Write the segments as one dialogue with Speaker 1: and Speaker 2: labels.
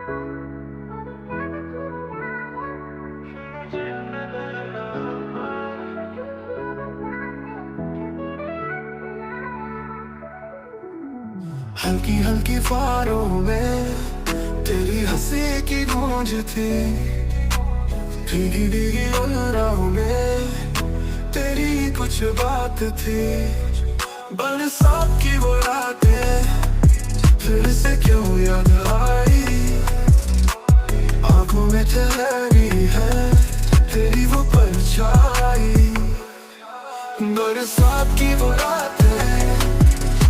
Speaker 1: हल्की हल्की फारों में तेरी हंसी की गूंज थी, भीगी भीगी राहों में तेरी कुछ बात थी। बरसात की वो रातें फिर से क्यों याद आई, आंखों में ठहरी है तेरी वो परछाई। बरसात की वो रातें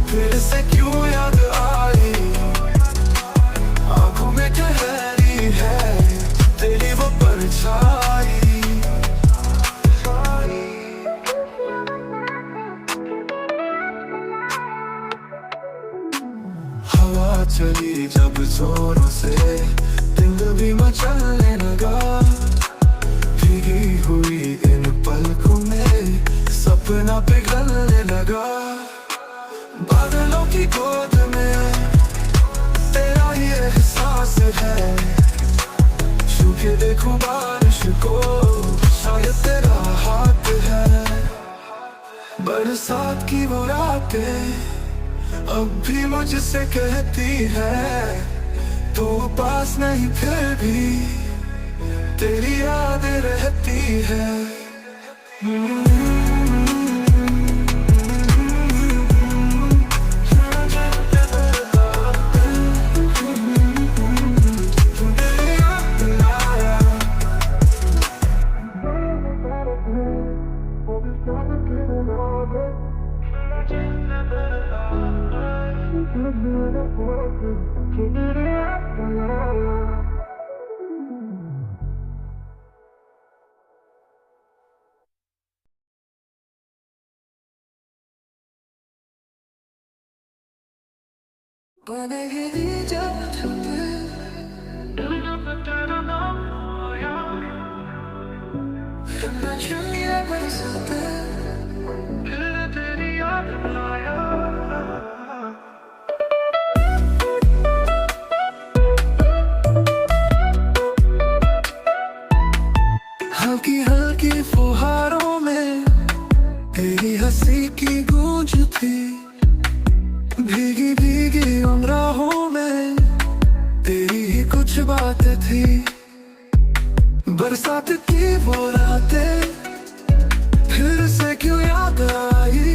Speaker 1: फिर से क्यों याद आई, आंखों में ठहरी है तेरी वो परछाई। हवा चली जब जोरों से दिल भी मचलने लगा, भीगी हुई इन पलकों में सपना पिघलने लगा। बादलों की गोद में तेरा ही एहसास है, छू के देखूं बारिश को शायद तेरा हाथ है। बरसात की वो रातें अब भी मुझसे कहती है, तू पास नहीं फिर भी तेरी यादें रहती है। बनेगी जब हल्की हल्की फुहारों में तेरी हंसी की गूंज थी, भीगी भीगी उन राहों में तेरी ही कुछ बातें थी। बरसात की वो रातें फिर से क्यों याद आई,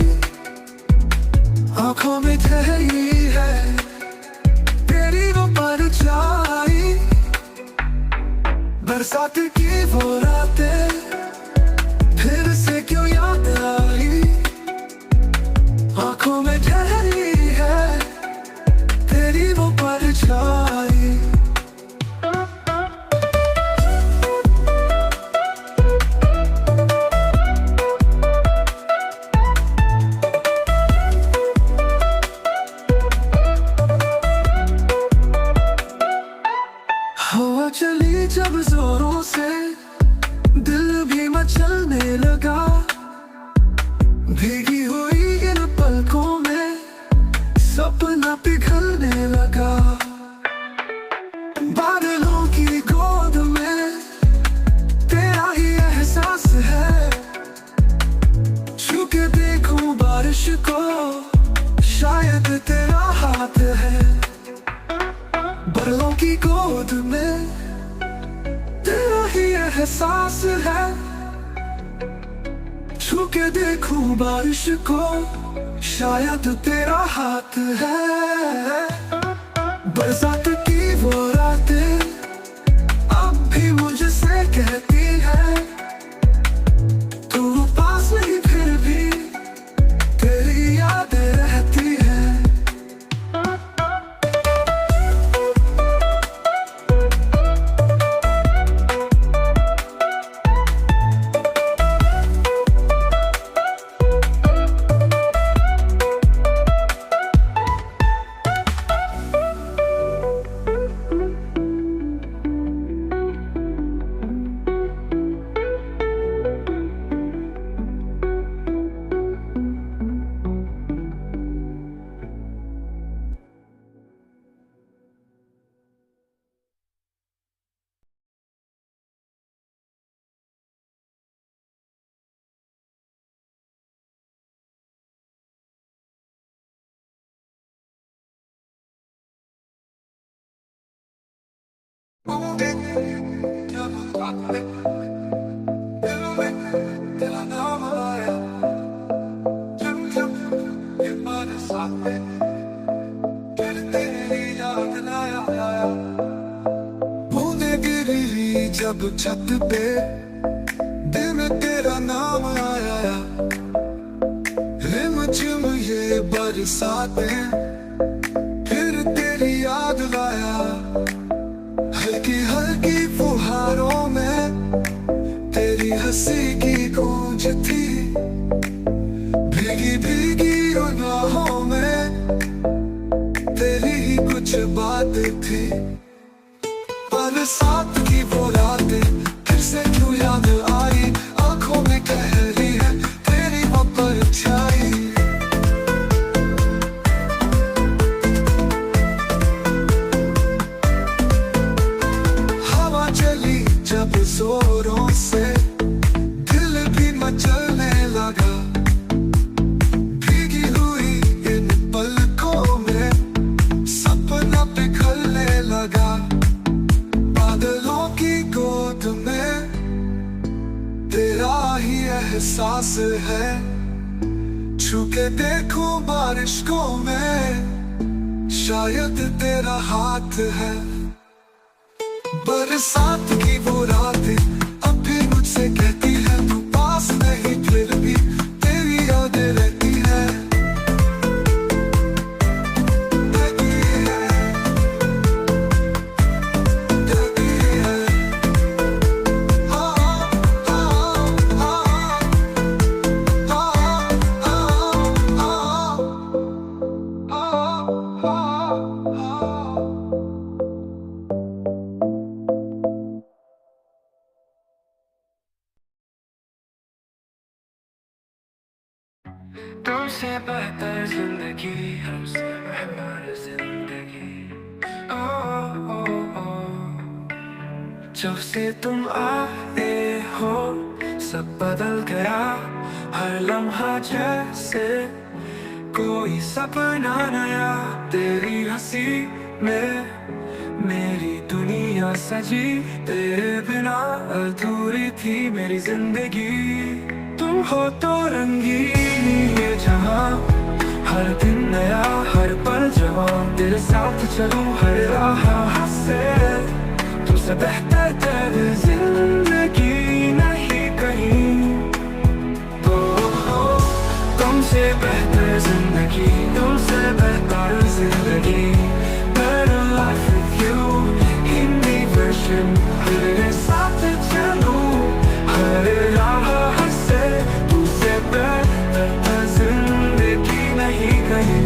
Speaker 1: आंखों में ठहरी है तेरी वो परछाई। बरसात की वो रातें फिर से क्यों याद आई, आंखों में ठहरी है तेरी वो परछाई। हवा चली जब जोरों से दिल भी मचलने लगा, भीगी हुई इन पलकों में सपना पिघलने लगा। बादलों की गोद में तेरा ही एहसास है, छू के देखूं बारिश को शायद तेरा हाथ है। बादलों की गोद में तेरा ही एहसास है, छू के देखूं बारिश को शायद तेरा हाथ है। बरसात की वो रातें अब भी मुझसे कहती है, तू पास नहीं फिर भी तेरी यादें रहती है। जब रात में दिल में तेरा नाम आया, जब जब ये बरसात में फिर तेरी याद आया। बूंदे गिरी जब छत पे दिल में तेरा नाम आया, रिम झिम ये बरसातें फिर तेरी याद लाया। हल्की हल्की फुहारों में तेरी हंसी की गूंज थी, भीगी भीगी राहों में तेरी ही कुछ बात थी। बरसात की वो रातें फिर से क्यों याद आई, आंखों में कह रही है तेरी वो परछाई। हवा चली जब जोरों से दिल भी मचलने लगा, भीगी हुई इन पलकों में सपना पिघलने लगा। बादलों की गोद में तेरा ही एहसास है, छू के देखूं बारिश को मैं शायद तेरा हाथ है। बरसात की वो रातें अब भी मुझसे कहती है तू पास नहीं, फिर भी तेरी यादें रहती है, रहती है, रहती है। तुमसे बेहतर जिंदगी हमसे मेहमान जिंदगी। ओ, ओ, ओ। जब से तुम आए हो सब बदल गया, हर लम्हा जैसे कोई सपना नया। तेरी हंसी में मेरी दुनिया सजी, तेरे बिना अधूरी थी मेरी जिंदगी। तुम हो तो रंगीन ये जहां, हर दिन नया हर पल जवान। तेरे साथ चलूं हर राह से, तुमसे बेहतर तेरी जिंदगी नहीं कहीं। तो तुमसे बेहतर जिंदगी, तुमसे बेहतर जिंदगी। Better life with you, Hindi version. तेरे साथ चलूं हर राह से, तुमसे बेहतर जिंदगी नहीं कहीं।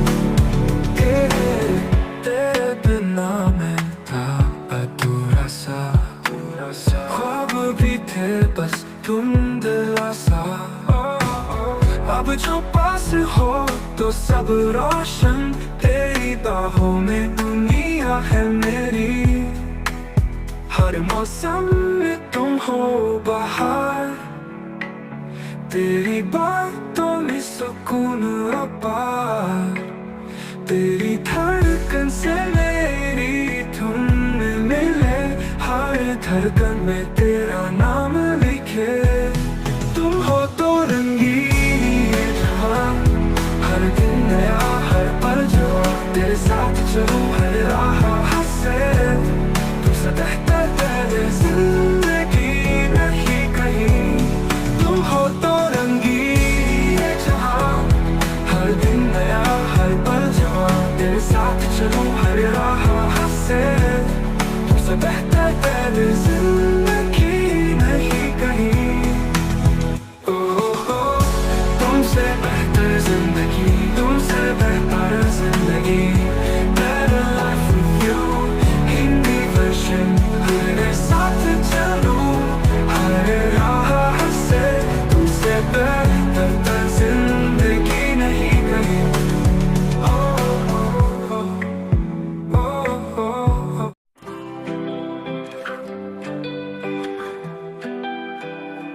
Speaker 1: तेरे बिना मैं था अधूरा सा, ख्वाब भी थे बस धुंधला सा। अब जो पास हो तो सब रोशन, तेरी बाहों में दुनिया है मेरी। हर मौसम में तुम हो बाहर, तेरी बातों में सुकून अपार। तेरी धड़कन से मेरी धुन मिले, हर धड़कन में तेरा नाम लिखे। तुम हो तो रंगीन ये जहां, हर दिन नया हर पल जो। तेरे साथ चलूं हर राह से, तुमसे बेहतर तेरी जिंदगी नहीं कहीं। तुम हो तो रंगीन ये जहां, हर दिन नया हर पल जो। तेरे साथ चलूं हर राह से, तुमसे बेहतर तेरी जिंदगी नहीं कहीं। तुमसे बेहतर जिंदगी, तुमसे बेहतर जिंदगी। Better life with you, Hindi version. तेरे साथ चलूं हर राह से, तुमसे बेहतर जिंदगी नहीं कहीं।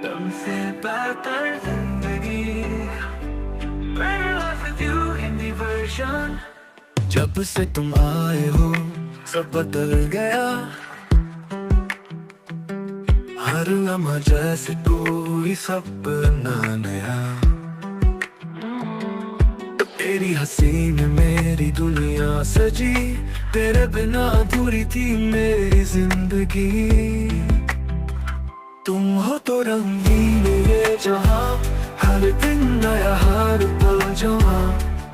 Speaker 1: तुमसे बेहतर जिंदगी, better life with you, Hindi version. जब से तुम आए हो सब बदल गया, हर लम्हा जैसे कोई सपना नया। तेरी हंसी में मेरी दुनिया सजी, तेरे बिना अधूरी थी मेरी जिंदगी। तुम हो तो रंगीन ये जहां, हर दिन नया हर पल जहां।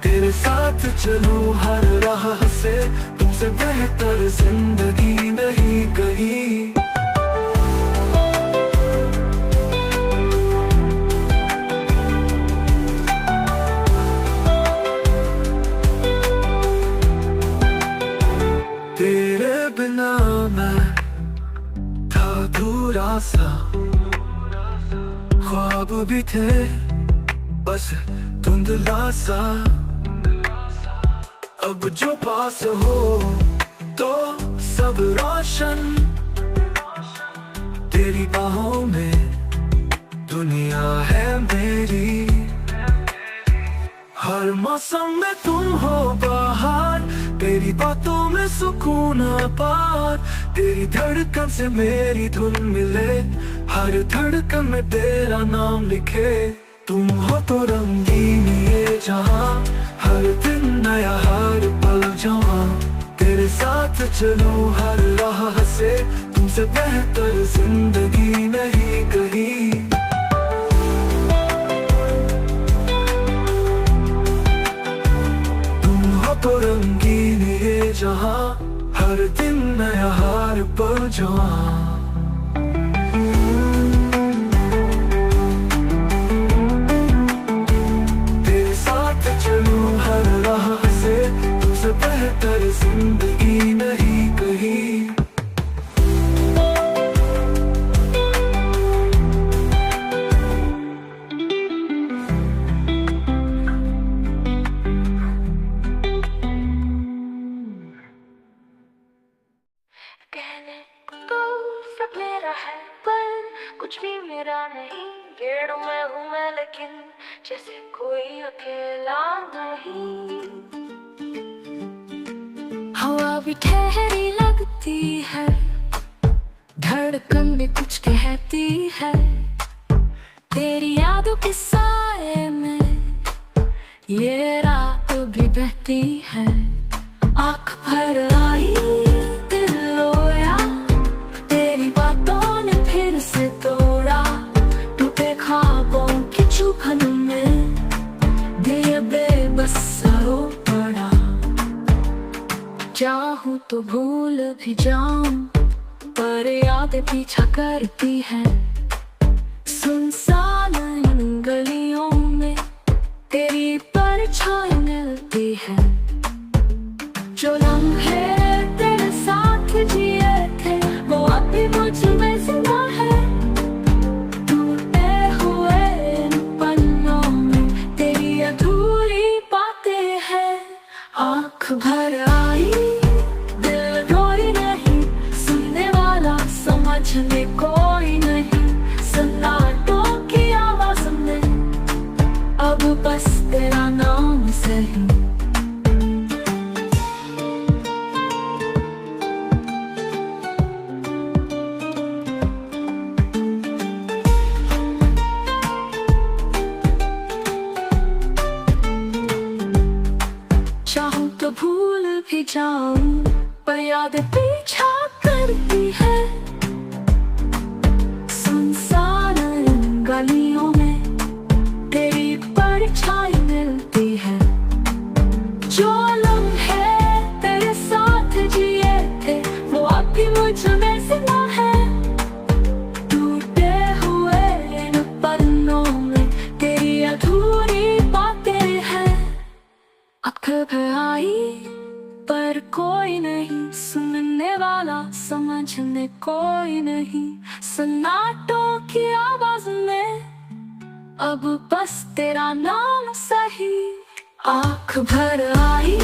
Speaker 1: तेरे साथ चलूं हर राह से, तुमसे बेहतर जिंदगी नहीं कहीं। तेरे बिना मैं था अधूरा सा, ख्वाब भी थे बस धुंधला सा। अब जो पास हो तो सब रोशन, तेरी बाहों में दुनिया है मेरी। हर मौसम में तुम हो बाहर, तेरी बातों में सुकून अपार। तेरी धड़कन से मेरी धुन मिले, हर धड़कन में तेरा नाम लिखे। तुम हो तो रंगीन ये जहां, हर दिन नया हर पल जहां। तेरे साथ चलूं हर राह से, तुमसे बेहतर जिंदगी नहीं कहीं। तुम हो तो रंगीन ये जहां, हर दिन नया हर पल जहां। बेहतर जिंदगी नहीं कहीं।
Speaker 2: कहने तो सब मेरा है पर कुछ भी मेरा नहीं। गेड़ों में हूँ मैं लेकिन जैसे कोई अकेला नहीं। हवा भी ठहरी लगती है, धड़कन भी कुछ कहती है। तेरी यादों के साए में ये रात भी बहती है। आँख भर आई दिल रोया, तेरी बातों ने फिर से तोड़ा। टूटे ख्वाबों की चुभन में दिल बेबस रो पड़ा। चाहूं तो भूल भी जाऊं पर यादें पीछा करती है। सुनसान इन गलियों में तेरी परछाई मिलती है। जो लम्हे तेरे साथ जिए थे वो अब भी मुझ में जिंदा है। टूटे हुए इन पन्नों में तेरी अधूरी बातें हैं। आँख भर आई दिल रोई नहीं, सुनने वाला समझने कोई नहीं। सन्नाटों की आवाज में अब बस तेरा नाम सही। चाहूं तो भूल भी जाऊं पर यादें पीछा करती है। सुनसान इन गलियों में तेरी परछाई मिलती है। जो लम्हे तेरे साथ जिए थे वो अब भी मुझ में जिंदा है। टूटे हुए इन पन्नों में तेरी अधूरी बातें हैं। आँख भर आई पर कोई नहीं, सुनने वाला समझने कोई नहीं। सन्नाटों की आवाज में अब बस तेरा नाम सही। आँख भर आई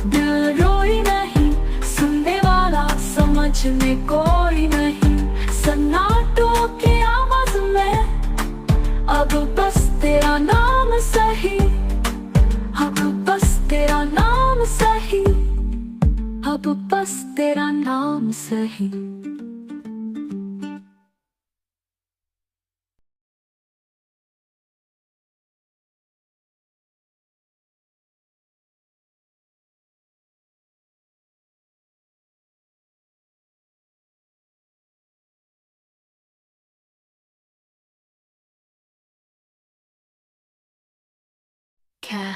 Speaker 2: दिल रोई नहीं, सुनने वाला समझने कोई नहीं। सन्नाटों की आवाज में अब बस तेरा नाम सही। अब बस तेरा नाम सही। अब बस तेरा नाम सही।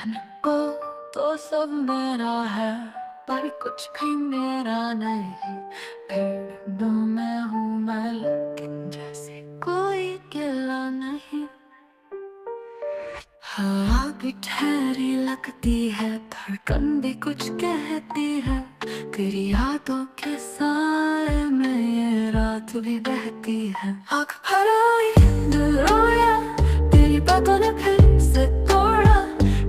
Speaker 2: कहने को तो सब मेरा है, पर कुछ भी मेरा नहीं। भीड़ में हूँ मैं, लेकिन जैसे कोई गिला नहीं। हवा भी ठहरी लगती है, धड़कन भी कुछ कहती है। तेरी यादों के साए में ये रात भी बहती है। आँख भर आई दिल रोया, तेरी बातों ने फिर से तोड़ा।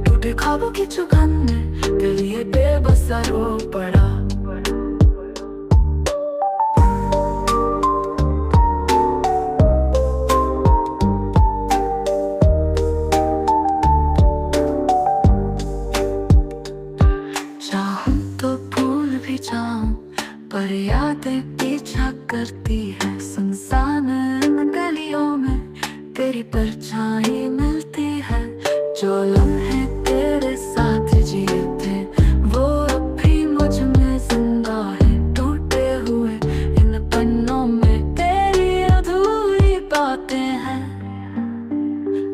Speaker 2: टूटे ख्वाबों की चुभन में दिल ये बेबस सा रो पड़ा। पर यादें पीछा करती है, सुनसान इन गलियों में तेरी परछाई मिलती है। जो लम्हे तेरे साथ जिए थे वो अब भी मुझ में जिंदा है। टूटे हुए इन पन्नों में तेरी अधूरी बातें हैं।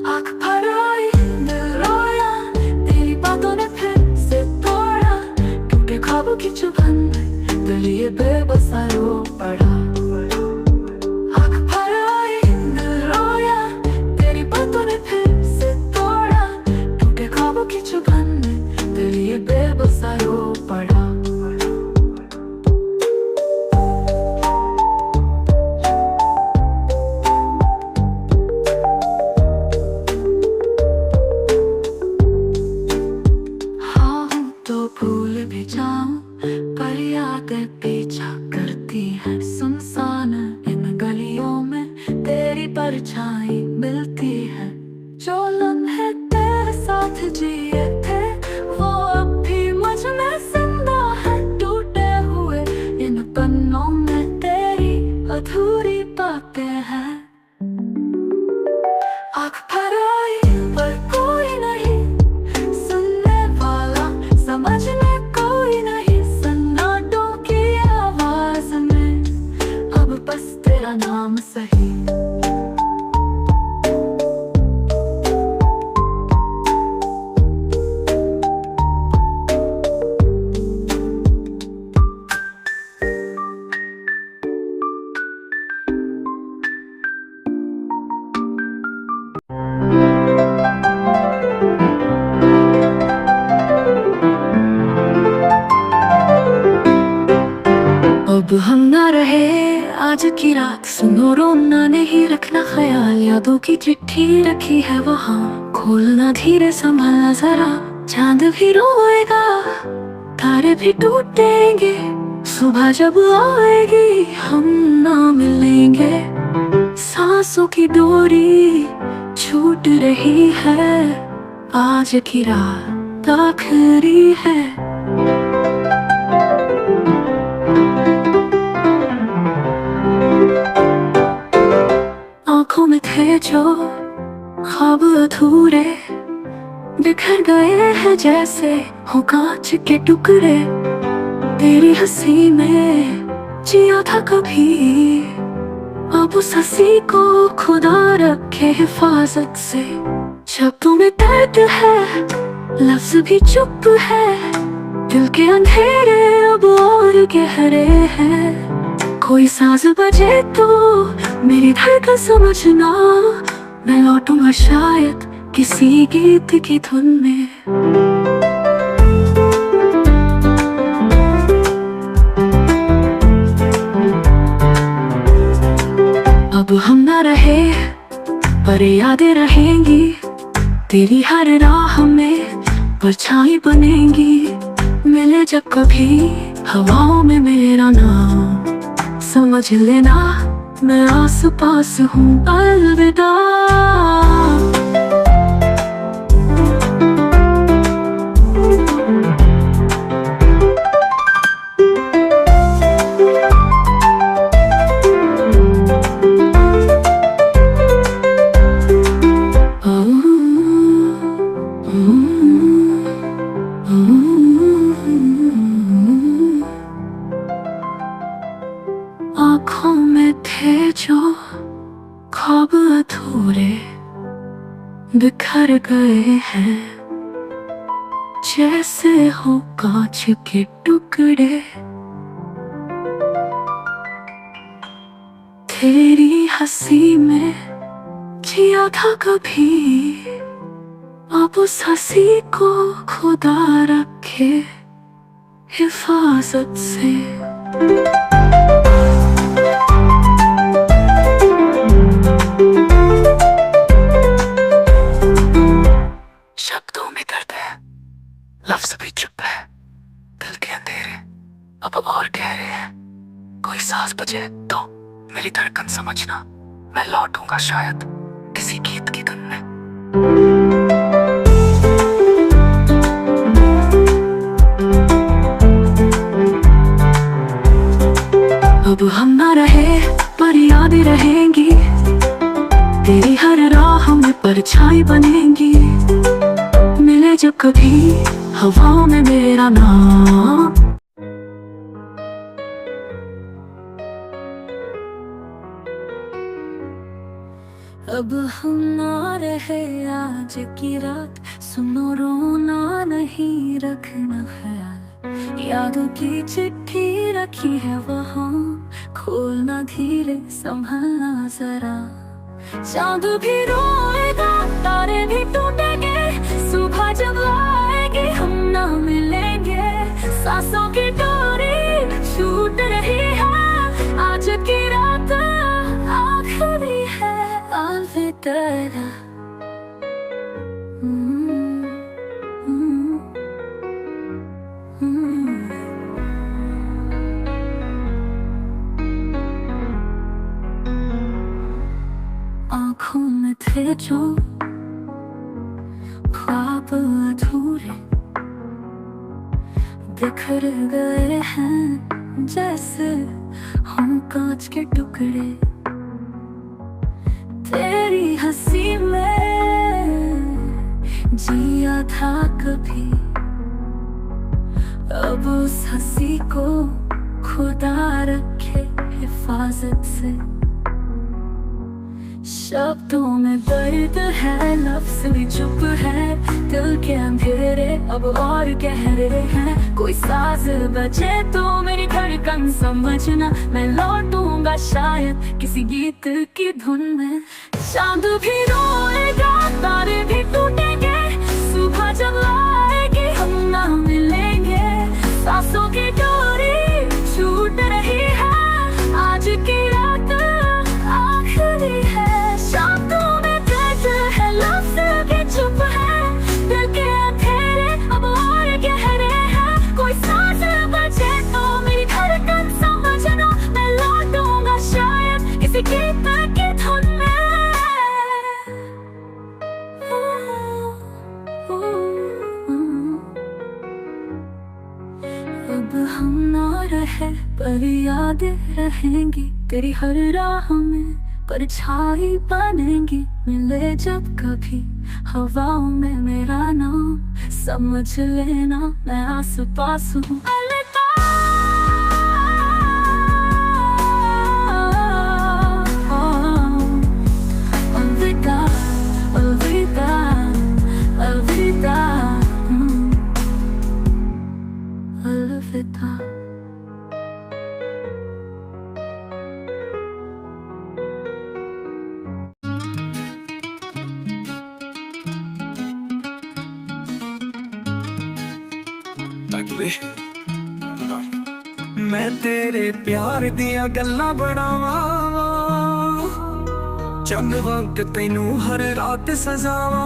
Speaker 2: आँख भर आई दिल रोया, तेरी बातों ने फिर से तोड़ा। टूटे ख्वाबों की चुभन में दिल ये बेबस सा रो पड़ा। आँख भर आई दिल रोया, तेरी बातों ने फिर से तोड़ा। टूटे ख्वाबों की चुभन में दिल ये बेबस सा रो पड़ा। हाँ तो भूल भी जाऊं, पर यादें पीछा करती है। सुनसान इन गलियों में तेरी परछाई मिलती है। जो लम्हे तेरे साथ जिए थे वो अब भी मुझ में जिंदा है। टूटे हुए इन पन्नों में तेरी अधूरी बातें हैं। आँख भर आई पर कोई नहीं सुनने वाला, समझने कोई नहीं। बस तेरा नाम सही। अब हम ना रहे आज की रात, सुनो रोना नहीं रखना ख्याल। यादों की चिट्ठी रखी है वहाँ, खोलना धीरे संभलना जरा। चांद भी रोएगा, तारे भी टूटेंगे। सुबह जब आएगी हम ना मिलेंगे। सांसों की डोरी छूट रही है, आज की रात आखिरी है। आँखों में थे जो ख्वाब अधूरे, बिखर गए हैं जैसे हो कांच के टुकड़े। तेरी हंसी में जिया था कभी, अब उस हंसी को खुदा रखे हिफाजत से। शब्दों में दर्द है, लफ्ज भी चुप है। दिल के अंधेरे अब और गहरे हैं। कोई सांस बजे तो मेरी धड़कन समझना, मैं लौटूंगा शायद किसी गीत की धुन में। अब हम ना रहे पर यादें रहेंगी, तेरी हर राह में परछाई बनेंगी। मिले जब कभी हवाओं में मेरा नाम, समझ लेना मैं आस पास हूँ। अलविदा। आँखों में थे जो ख्वाब अधूरे, बिखर गए हैं जैसे हो कांच के टुकड़े। तेरी हंसी में जिया था कभी, अब उस हंसी को खुदा रखे हिफाजत से। शब्दों में दर्द है, लफ्ज़ भी चुप है, दिल के अंधेरे अब और गहरे हैं। कोई सांस बजे तो मेरी धड़कन समझना, मैं लौटूंगा शायद किसी गीत की धुन में। अब हम ना रहे पर यादें रहेंगी, तेरी हर राह में परछाई बनेंगी। मिले जब कभी हवाओं में मेरा नाम, अब हम ना रहे आज की रात, सुनो रोना नहीं रखना ख्याल। यादों की चिट्ठी रखी है वहाँ, खोलना धीरे संभलना जरा। चांद भी रोएगा, तारे भी टूटेंगे, सुबह जब आएगी हम ना मिलेंगे। सांसों की डोरी छूट रही है, आज की रात आखिरी है। अलविदा। आँखों में थे जो ख्वाब अधूरे, बिखर गए हैं जैसे हम कांच के टुकड़े। तेरी हंसी में जिया था कभी, अब उस हंसी को खुदा रखे हिफाजत से। शब्दों में दर्द है, लफ्ज़ भी चुप है, दिल के अंधेरे अब और गहरे हैं। कोई साज बजे तो मेरी धड़कन समझना, मैं लौटूंगा शायद किसी गीत की धुन में। चांद भी रोएगा, तारे भी टूटेंगे, सुबह जब आएगी हम ना मिलेंगे। सांसों की डोरी छूट रही है, आज की रात आखिरी है। शब्दों में दर्द है, लफ्ज़ भी चुप है, दिल के अंधेरे अब और गहरे हैं। कोई सांस बचे तो मेरी धड़कन समझना, मैं लौटूंगा शायद किसी गीत की धुन में। अब हम ना रहे पर यादें रहेंगी, तेरी हर राह में परछाई बनेंगी। मिले जब कभी हवाओं में मेरा नाम, समझ लेना मैं आस पास हूँ। अलविदा। अलविदा, अलविदा, अलविदा, अलविदा।
Speaker 1: मैं तेरे प्यार दिया गल्लां बनावा, चंद वांग तैनू हर रात सजावा।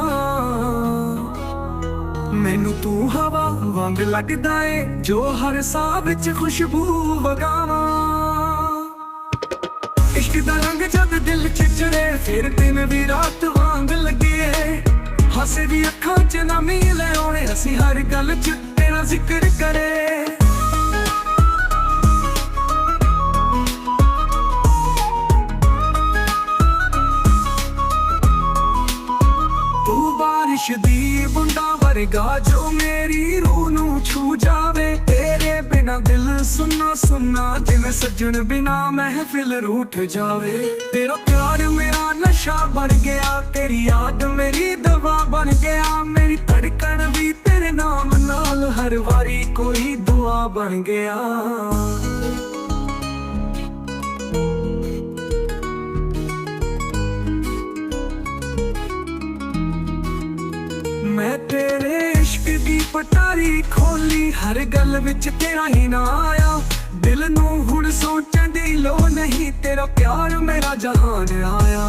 Speaker 1: मैनू तू हवा वांग लगदा है, जो हर साह विच खुशबू वगावा। इश्क दा रंग जद दिल च चढ़े, फिर दिन भी रात वांग लगे। हंसे दी अखां च नमी ले आउणे, असी हर गल च तेरा जिक्र करे। तू बारिश दी बूंदा वर्गा, जो मेरी रूह नू छू जावे। तेरे बिना दिल सुन्ना सुन्ना सुना जिन सजन बिना महफिल रूठ जावे। तेरा प्यार मेरा नशा बन गया, तेरी याद मेरी दवा बन गया। मेरी धड़कन भी तेरे नाम नाल हर वारी कोई दुआ बन गया। मैं तेरे इश्क दी पटारी खोली, हर गल विच तेरा ही ना आया। दिल नू हुण सोचण दी लोड़ नहीं, तेरा प्यार मेरा जहान आया।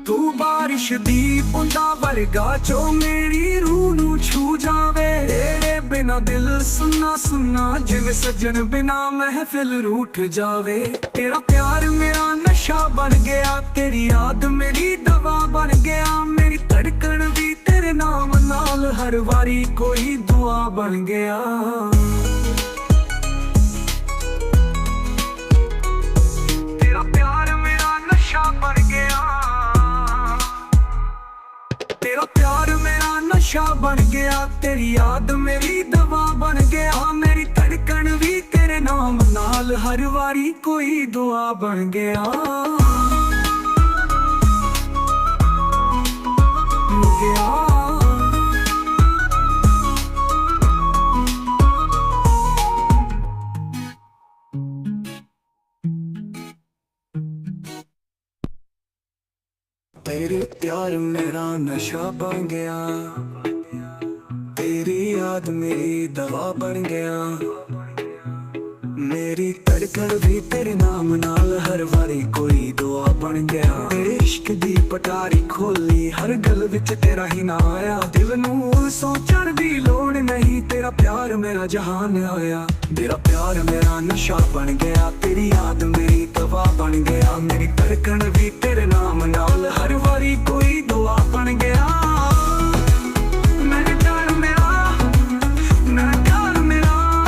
Speaker 1: तू बारिश दी बूंदा वर्गा जो मेरी रूह नू छू जावे। तेरे बिना दिल सुन्ना सुन्ना जिन सजन बिना महफिल रूठ जावे। तेरा प्यार मेरा नशा बन गया, तेरी याद मेरी दवा बन गया। मेरी धड़कन भी तेरे नाम नाल हर वारी कोई दुआ बन गया। तेरा प्यार मेरा नशा बन गया, तेरा प्यार मेरा नशा बन गया। तेरी याद मेरी दवा बन गया। मेरी धड़कन भी तेरे नाम नाल हर वारी कोई दुआ बन गया। तेरे प्यार मेरा नशा बन गया, तेरी याद मेरी दवा बन गया। मेरी धड़कन भी तेरे नाम नाल हर वारी कोई दुआ बन गया। तेरे इश्क दी पटारी खोली, हर गल विच तेरा ही ना आया। दिल नू सोचण दी लोड़ नहीं, तेरा प्यार मेरा जहान आया। तेरा प्यार मेरा नशा बन गया, तेरी याद मेरी दवा बन गया। मेरी धड़कन भी तेरे नाम नाल हर वारी कोई दुआ बन गया। मेरे प्यार मेरा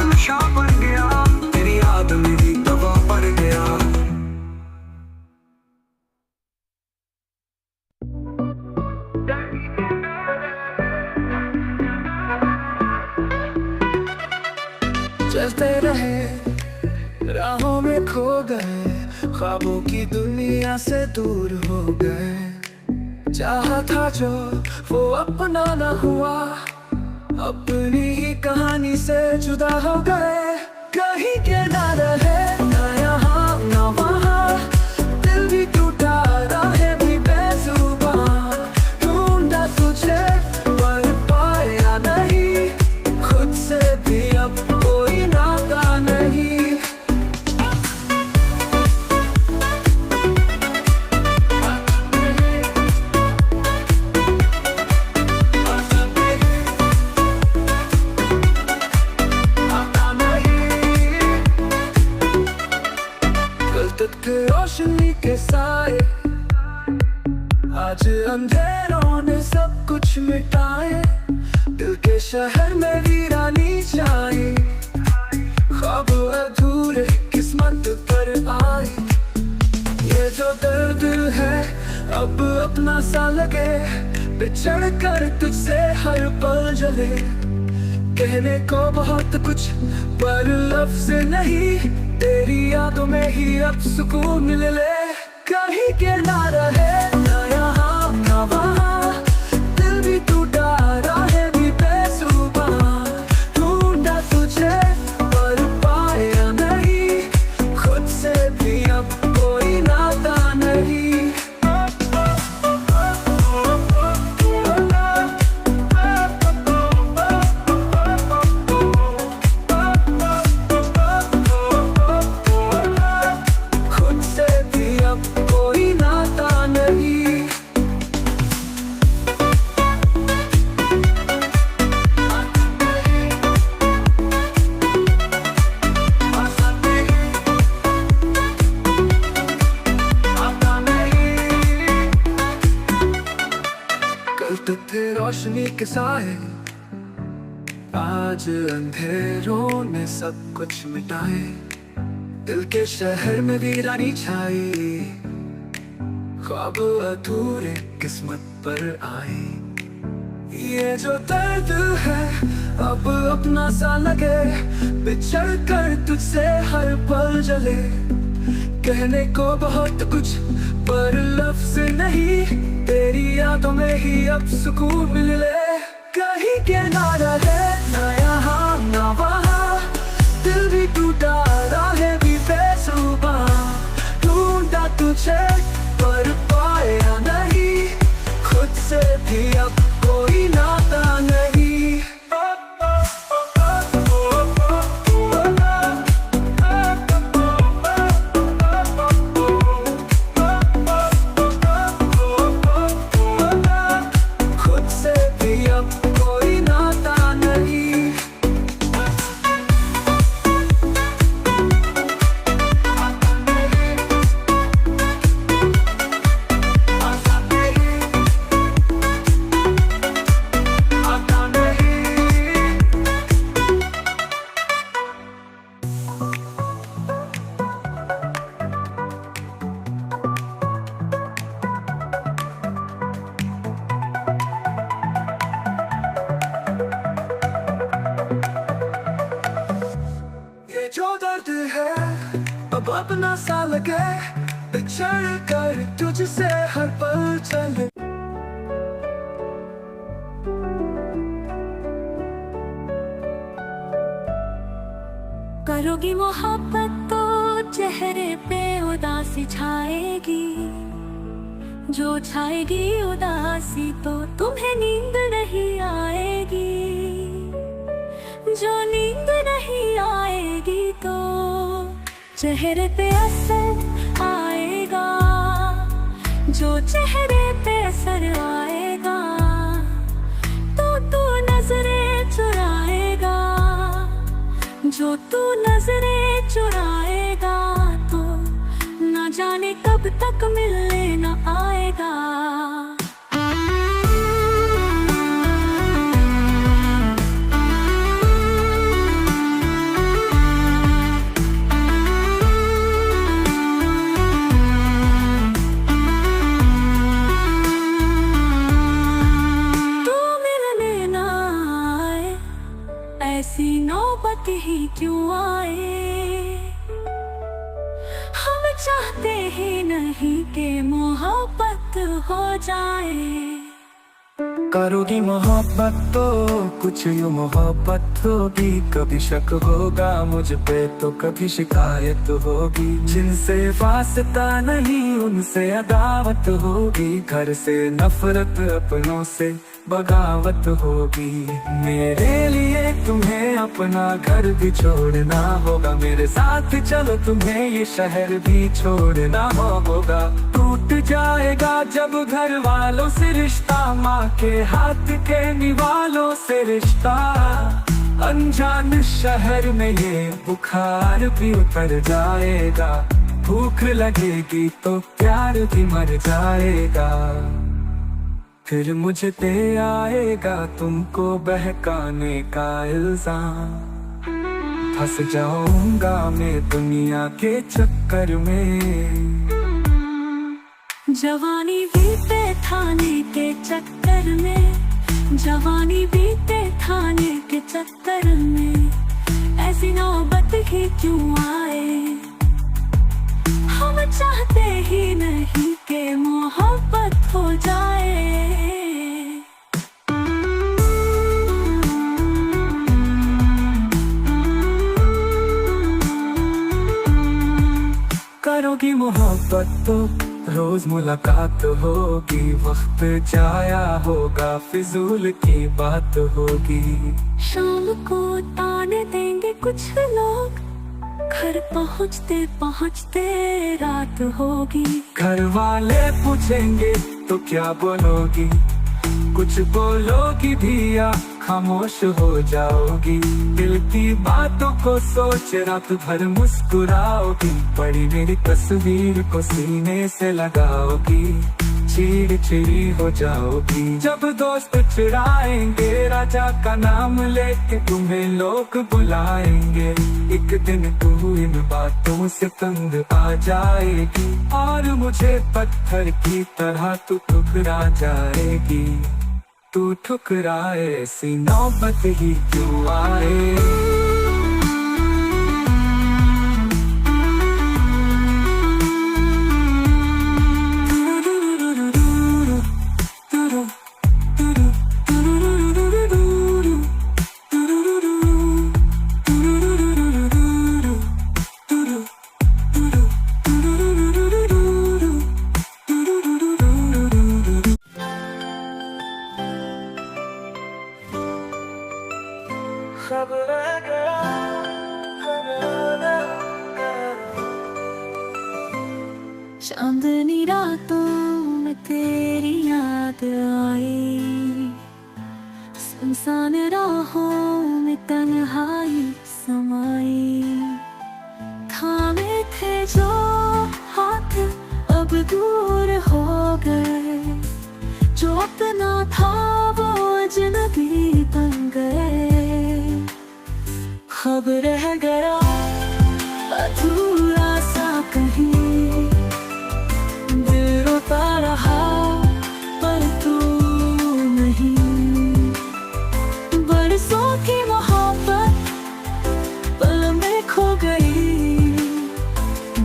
Speaker 1: नशा बन गया, तेरी याद मेरी दवा बन गया। चलते रहे राहों में खो गए, ख्वाबों की दुनिया से दूर हो गए। चाहा था जो वो अपना ना हुआ, अपनी ही कहानी से जुदा हो गए। कहीं के ना रहे ना यहाँ ना वहाँ, दिल भी टूटा राहें भी बेजुबां। ढूंढा तुझे पर पाया नहीं, खुद से भी अब कोई नाता नहीं। रोशनी के साए आज अंधेरों ने सब कुछ मिटाए। दिल के शहर में वीरानी छाई, ख्वाब अधूरे किस्मत पर आए। ये जो दर्द है अब अपना सा लगे, बिछड़ कर तुझसे हर पल जले। कहने को बहुत कुछ पर लफ्ज नहीं, तेरी यादों में ही अब सुकून मिले। कहीं के ना रहे ना यहाँ ना वहाँ, दिल भी टूटा राहें भी बेजुबां। ढूंढा तुझे पर पाया नहीं, खुद से भी अब कोई नाता नहीं। थे रोशनी के साए आज अंधेरों ने सब कुछ मिटाए। दिल के शहर में वीरानी छाई, ख्वाब अधूरे किस्मत पर आए। ये जो दर्द है अब अपना सा लगे, बिछड़ कर तुझसे हर पल जले। कहने को बहुत कुछ पर लफ्ज नहीं, तेरी यादों में ही अब सुकून मिले। कहीं के ना रहे ना यहाँ ना वहाँ, दिल भी टूटा राहें भी बेसुबा। ढूंढा तुझे पर पाया नहीं, खुद से भी अब कोई नाता नहीं। खुद से भी अब कोई नाता नहीं। ये जो दर्द है अब अपना सा लगे, बिछड़ कर तुझसे हर पल चले।
Speaker 2: करोगी मोहब्बत तो चेहरे पे उदासी छाएगी, जो छाएगी उदासी तो तुम्हें नींद नहीं आएगी। जो नींद नहीं आएगी तो चेहरे पे असर आएगा, जो चेहरे पे असर आएगा तो तू नजरें चुराएगा। जो तू नजरें चुराएगा तो न जाने कब तक मिलने न आएगा। ऐसी नौबत ही क्यों आए, हम चाहते ही नहीं कि मोहब्बत हो जाए।
Speaker 1: करोगी मोहब्बत तो कुछ यूं मोहब्बत होगी, कभी शक होगा मुझ पे तो कभी शिकायत होगी। जिनसे वास्ता नहीं उनसे अदावत होगी, घर से नफरत अपनों से बगावत होगी। मेरे लिए तुम्हें अपना घर भी छोड़ना होगा, मेरे साथ चलो तुम्हें ये शहर भी छोड़ना होगा। टूट जाएगा जब घर वालों से रिश्ता, माँ के हाथ के निवालों से रिश्ता। अनजान शहर में ये बुखार भी उतर जाएगा, भूख लगेगी तो प्यार भी मर जाएगा। फिर मुझ पे आएगा तुमको बहकाने का इल्जाम, फंस जाऊंगा मैं दुनिया के चक्कर में।
Speaker 2: जवानी बीते थाने के चक्कर में, जवानी बीते थाने के चक्कर में, ऐसी नौबत ही क्यों आए। हम चाहते ही नहीं कि मोहब्बत हो जाए।
Speaker 1: करोगी मोहब्बत तो रोज मुलाकात होगी, वक्त जाया होगा फिजूल की बात होगी।
Speaker 2: शाम को ताने देंगे कुछ लोग, घर पहुँचते पहुँचते रात होगी।
Speaker 1: घर वाले पूछेंगे तो क्या बोलोगी, कुछ बोलोगी भी या खामोश हो जाओगी। दिल की बातों को सोच रात भर मुस्कुराओगी, पड़ी मेरी तस्वीर को सीने से लगाओगी। चिड़ी हो जाओगी। जब दोस्त चिढ़ाएंगे राजा का नाम लेके तुम्हें लोग बुलाएंगे। एक दिन तू इन बातों से तंग आ जाएगी और मुझे पत्थर की तरह तू ठुकरा जाएगी। तू ठुकराए ऐसी नौबत ही क्यों आए।
Speaker 2: चांदनी रातों में तेरी याद आई, सुनसान राहों में तन्हाई समाई। थामे थे जो हाथ अब दूर हो गए, जो अपना था वो अजनबी बन गए। खब रह गया अधूरा सा कहीं, दिल रोता रहा पर तू नहीं। बरसों की मोहब्बत पल में खो गई,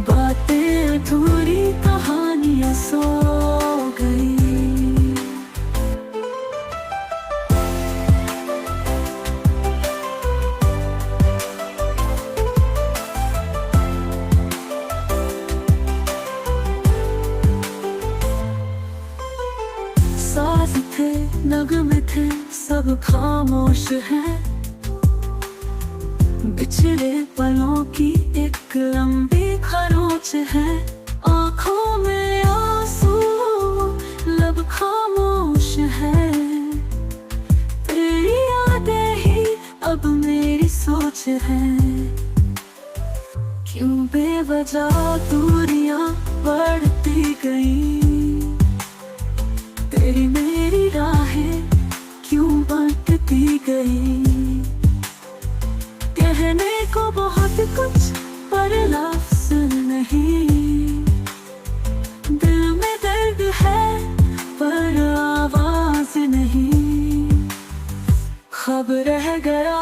Speaker 2: बातें अधूरी कहानियां सो गई। साज थे नगमे थे सब खामोश है, बिछड़े पलों की एक लंबी खरोच है। आंखों में आंसू लब खामोश है, तेरी यादें ही अब मेरी सोच है। क्यों बेवजह दूरियां बढ़ती गई, तेरी मेरी राहें क्यों बंटती गई। कहने को बहुत कुछ पर लफ्ज़ नहीं, दिल में दर्द है पर आवाज़ नहीं। खब रह गया